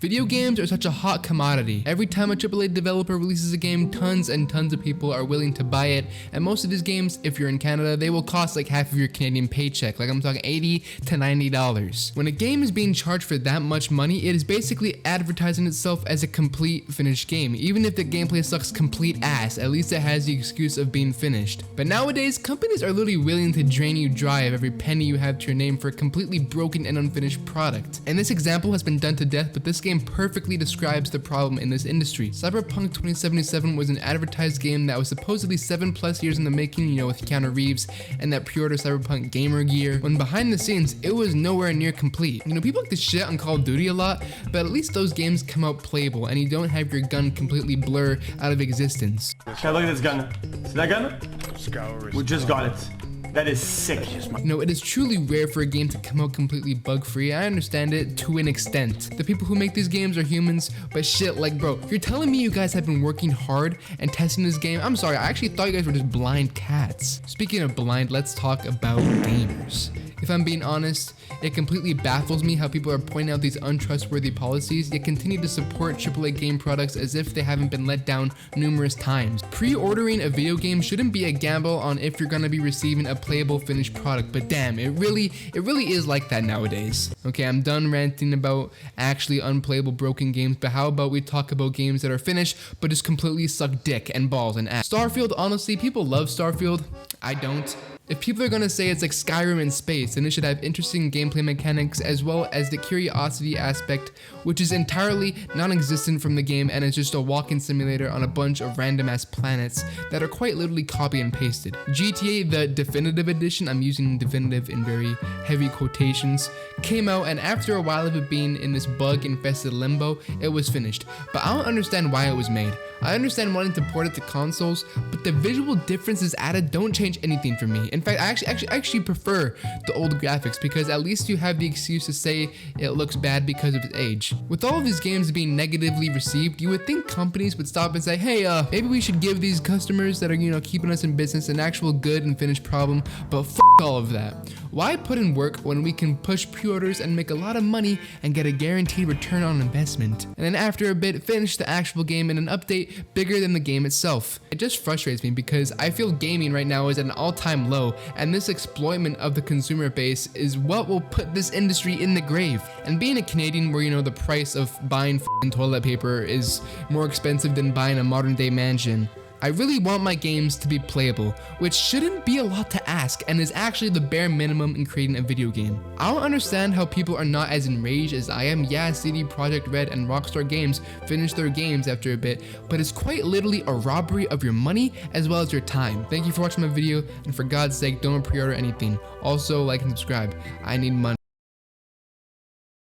Video games are such a hot commodity. Every time a AAA developer releases a game, tons and tons of people are willing to buy it, and most of these games, if you're in Canada, they will cost like half of your Canadian paycheck, like I'm talking $80 to $90. When a game is being charged for that much money, it is basically advertising itself as a complete finished game. Even if the gameplay sucks complete ass, at least it has the excuse of being finished. But nowadays, companies are literally willing to drain you dry of every penny you have to your name for a completely broken and unfinished product. And this example has been done to death, but this game perfectly describes the problem in this industry. Cyberpunk 2077 was an advertised game that was supposedly 7+ years in the making, you know, with Keanu Reeves and that pre-order Cyberpunk gamer gear, when behind the scenes, it was nowhere near complete. You know, people like to shit on Call of Duty a lot, but at least those games come out playable and you don't have your gun completely blur out of existence. Okay, look at this gun. See that gun? We just got it. That is sick. You know, it is truly rare for a game to come out completely bug-free. I understand it to an extent. The people who make these games are humans, but shit, like bro, you're telling me you guys have been working hard and testing this game? I'm sorry, I actually thought you guys were just blind cats. Speaking of blind, let's talk about gamers. If I'm being honest, it completely baffles me how people are pointing out these untrustworthy policies, yet continue to support AAA game products as if they haven't been let down numerous times. Pre-ordering a video game shouldn't be a gamble on if you're gonna be receiving a playable finished product, but damn, it really is like that nowadays. Okay, I'm done ranting about actually unplayable broken games, but how about we talk about games that are finished but just completely suck dick and balls and ass. Starfield, honestly, people love Starfield. I don't. If people are gonna say it's like Skyrim in space, then it should have interesting gameplay mechanics as well as the curiosity aspect, which is entirely non-existent from the game and is just a walking simulator on a bunch of random ass planets that are quite literally copy and pasted. GTA, the definitive edition, I'm using definitive in very heavy quotations, came out, and after a while of it being in this bug infested limbo, it was finished. But I don't understand why it was made. I understand wanting to port it to consoles, but the visual differences added don't change anything for me. In fact, I actually prefer the old graphics because at least you have the excuse to say it looks bad because of its age. With all of these games being negatively received, you would think companies would stop and say, hey, maybe we should give these customers that are, you know, keeping us in business an actual good and finished problem, but f all of that. Why put in work when we can push pre-orders and make a lot of money and get a guaranteed return on investment? And then after a bit, finish the actual game in an update bigger than the game itself. It just frustrates me because I feel gaming right now is at an all-time low, and this exploitment of the consumer base is what will put this industry in the grave. And being a Canadian where, you know, the price of buying toilet paper is more expensive than buying a modern day mansion, I really want my games to be playable, which shouldn't be a lot to ask and is actually the bare minimum in creating a video game. I don't understand how people are not as enraged as I am. Yeah, CD Projekt Red and Rockstar Games finished their games after a bit, but it's quite literally a robbery of your money as well as your time. Thank you for watching my video, and for God's sake, don't pre-order anything. Also, like and subscribe. I need money.